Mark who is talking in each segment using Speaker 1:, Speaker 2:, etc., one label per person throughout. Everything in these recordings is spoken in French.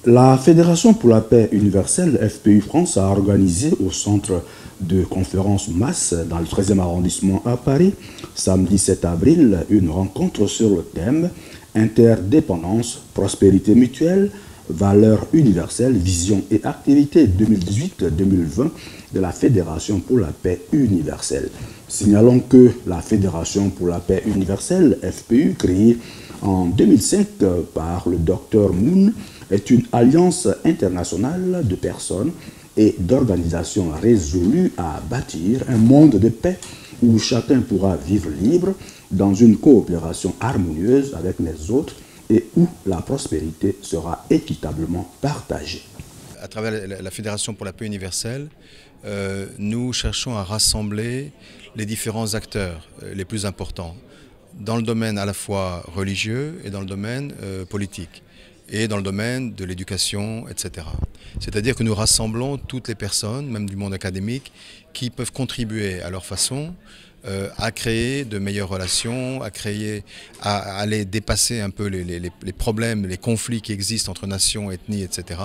Speaker 1: La Fédération pour la paix universelle, FPU France, a organisé au centre de conférence MAS dans le 13e arrondissement à Paris, samedi 7 avril, une rencontre sur le thème Interdépendance, prospérité mutuelle, valeurs universelles, vision et activités 2018-2020 de la Fédération pour la paix universelle. Signalons que la Fédération pour la paix universelle, FPU, créée en 2005 par le Dr Moon, est une alliance internationale de personnes et d'organisations résolues à bâtir un monde de paix où chacun pourra vivre libre dans une coopération harmonieuse avec les autres et où la prospérité sera équitablement partagée.
Speaker 2: À travers la Fédération pour la paix universelle, nous cherchons à rassembler les différents acteurs les plus importants dans le domaine à la fois religieux et dans le domaine politique et dans le domaine de l'éducation, etc. C'est-à-dire que nous rassemblons toutes les personnes, même du monde académique, qui peuvent contribuer à leur façon à créer de meilleures relations, à aller dépasser un peu les problèmes, les conflits qui existent entre nations, ethnies, etc.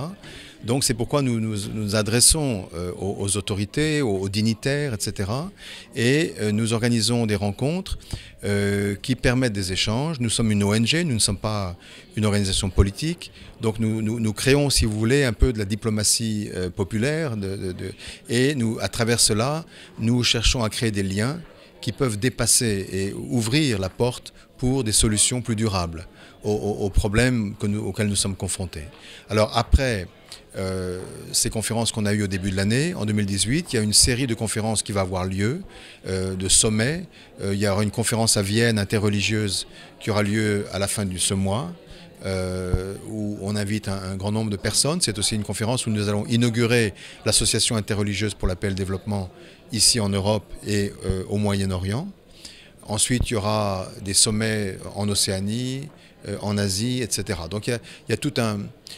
Speaker 2: Donc c'est pourquoi nous nous adressons aux autorités, aux dignitaires, etc. Et nous organisons des rencontres qui permettent des échanges. Nous sommes une ONG, nous ne sommes pas une organisation politique. Donc nous créons, si vous voulez, un peu de la diplomatie populaire. Et à travers cela, nous cherchons à créer des liens qui peuvent dépasser et ouvrir la porte pour des solutions plus durables aux problèmes auxquels nous sommes confrontés. Alors après ces conférences qu'on a eues au début de l'année, en 2018, il y a une série de conférences qui va avoir lieu, de sommets. Il y aura une conférence à Vienne interreligieuse qui aura lieu à la fin de ce mois, où on invite un grand nombre de personnes. C'est aussi une conférence où nous allons inaugurer l'association interreligieuse pour la paix et le développement ici en Europe et au Moyen-Orient. Ensuite, il y aura des sommets en Océanie, en Asie, etc. Donc il y a tout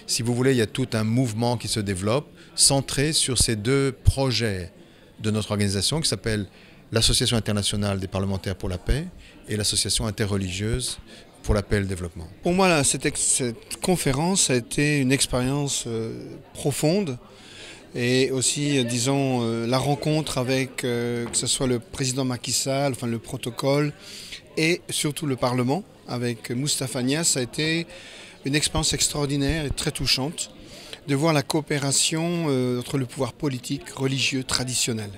Speaker 2: si vous voulez, il y a tout un mouvement qui se développe centré sur ces deux projets de notre organisation qui s'appelle l'Association internationale des parlementaires pour la paix et l'Association interreligieuse pour la paix et le développement.
Speaker 3: Pour moi, cette conférence a été une expérience profonde et aussi, disons, la rencontre avec, que ce soit le président Macky Sall, enfin le protocole et surtout le Parlement avec Moustapha Niasse, ça a été une expérience extraordinaire et très touchante de voir la coopération entre le pouvoir politique, religieux, traditionnel.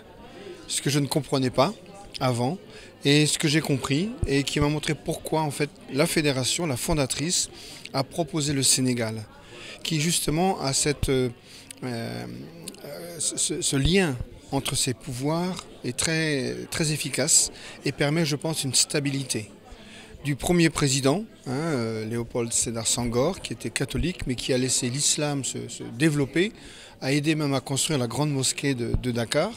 Speaker 3: Ce que je ne comprenais pas avant et ce que j'ai compris et qui m'a montré pourquoi en fait la fédération, la fondatrice, a proposé le Sénégal, qui justement a ce lien entre ces pouvoirs est très, très efficace et permet, je pense, une stabilité. Du premier président, Léopold Sédar Senghor, qui était catholique, mais qui a laissé l'islam se développer, a aidé même à construire la grande mosquée de Dakar.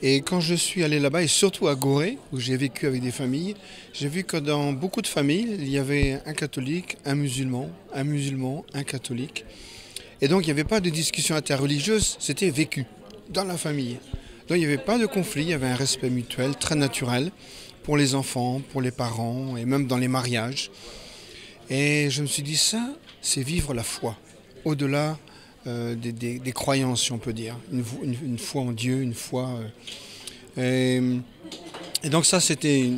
Speaker 3: Et quand je suis allé là-bas, et surtout à Gorée, où j'ai vécu avec des familles, j'ai vu que dans beaucoup de familles, il y avait un catholique, un musulman, un catholique. Et donc il n'y avait pas de discussion interreligieuse, c'était vécu dans la famille. Donc il n'y avait pas de conflit, il y avait un respect mutuel très naturel pour les enfants, pour les parents et même dans les mariages. Et je me suis dit ça, c'est vivre la foi, au-delà des croyances, si on peut dire. Une foi en Dieu, une foi... Et donc ça, c'était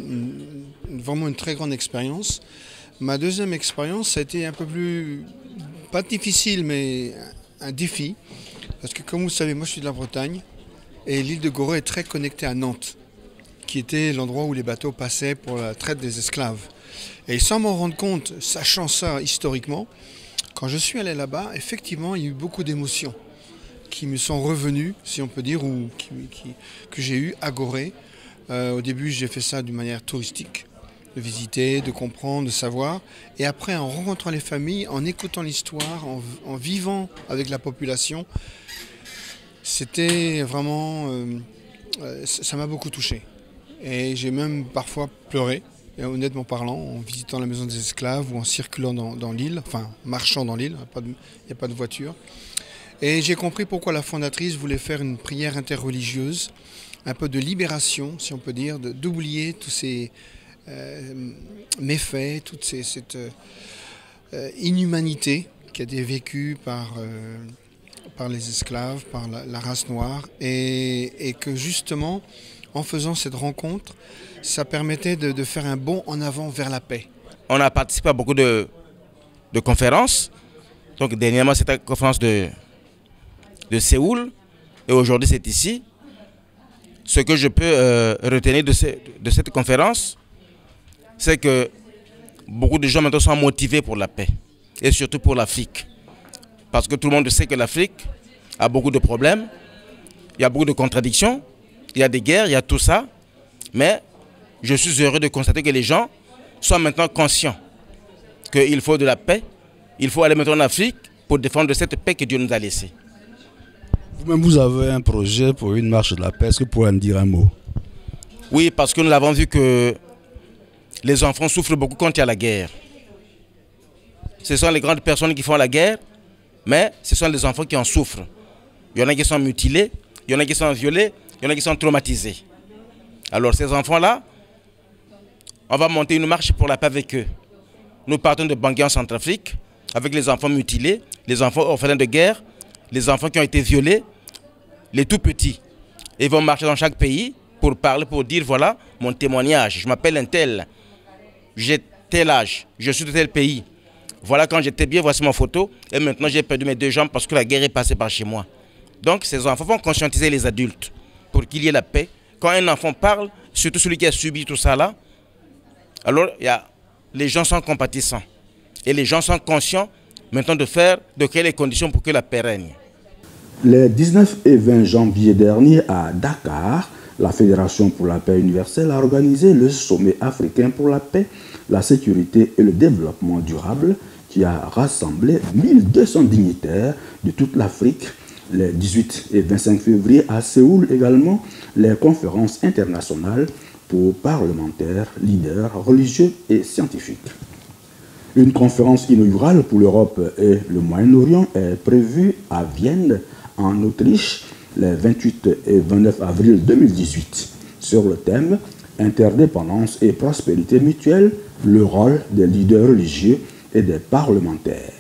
Speaker 3: vraiment une très grande expérience. Ma deuxième expérience, ça a été un peu plus... pas difficile, mais un défi. Parce que comme vous savez, moi je suis de la Bretagne, et l'île de Gorée est très connectée à Nantes, qui était l'endroit où les bateaux passaient pour la traite des esclaves. Et sans m'en rendre compte, sachant ça historiquement, quand je suis allé là-bas, effectivement, il y a eu beaucoup d'émotions qui me sont revenues, si on peut dire, ou que j'ai eues à Gorée. Au début, j'ai fait ça d'une manière touristique, de visiter, de comprendre, de savoir. Et après, en rencontrant les familles, en écoutant l'histoire, en vivant avec la population, c'était vraiment... ça m'a beaucoup touché. Et j'ai même parfois pleuré, et honnêtement parlant, en visitant la maison des esclaves ou en circulant dans l'île, enfin marchant dans l'île, il n'y a pas de voiture. Et j'ai compris pourquoi la fondatrice voulait faire une prière interreligieuse, un peu de libération, si on peut dire, d'oublier tous ces méfaits, toute cette inhumanité qui a été vécue par les esclaves, par la race noire, et que justement, en faisant cette rencontre, ça permettait de faire un bond en avant vers la paix.
Speaker 4: On a participé à beaucoup de conférences. Donc dernièrement, c'était la conférence de Séoul, et aujourd'hui c'est ici. Ce que je peux retenir de cette conférence, c'est que beaucoup de gens maintenant sont motivés pour la paix, et surtout pour l'Afrique. Parce que tout le monde sait que l'Afrique a beaucoup de problèmes, il y a beaucoup de contradictions, il y a des guerres, il y a tout ça. Mais je suis heureux de constater que les gens sont maintenant conscients qu'il faut de la paix. Il faut aller maintenant en Afrique pour défendre cette paix que Dieu nous a laissée.
Speaker 1: Vous-même, vous avez un projet pour une marche de la paix. Est-ce que vous pourriez me dire un mot?
Speaker 4: Oui, parce que nous avons vu que les enfants souffrent beaucoup quand il y a la guerre. Ce sont les grandes personnes qui font la guerre, mais ce sont les enfants qui en souffrent. Il y en a qui sont mutilés, il y en a qui sont violés, il y en a qui sont traumatisés. Alors ces enfants-là, on va monter une marche pour la paix avec eux. Nous partons de Bangui en Centrafrique, avec les enfants mutilés, les enfants orphelins de guerre, les enfants qui ont été violés, les tout petits. Ils vont marcher dans chaque pays pour parler, pour dire voilà mon témoignage. Je m'appelle un tel, j'ai tel âge, je suis de tel pays. Voilà quand j'étais bien, voici ma photo. Et maintenant j'ai perdu mes 2 jambes parce que la guerre est passée par chez moi. Donc ces enfants vont conscientiser les adultes pour qu'il y ait la paix. Quand un enfant parle, surtout celui qui a subi tout ça là, alors les gens sont compatissants. Et les gens sont conscients maintenant de créer les conditions pour que la paix règne.
Speaker 1: Les 19 et 20 janvier dernier à Dakar, la Fédération pour la paix universelle a organisé le sommet africain pour la paix, la sécurité et le développement durable qui a rassemblé 1200 dignitaires de toute l'Afrique. Les 18 et 25 février à Séoul également, les conférences internationales pour parlementaires, leaders, religieux et scientifiques. Une conférence inaugurale pour l'Europe et le Moyen-Orient est prévue à Vienne, en Autriche, les 28 et 29 avril 2018, sur le thème « Interdépendance et prospérité mutuelle, le rôle des leaders religieux et des parlementaires ».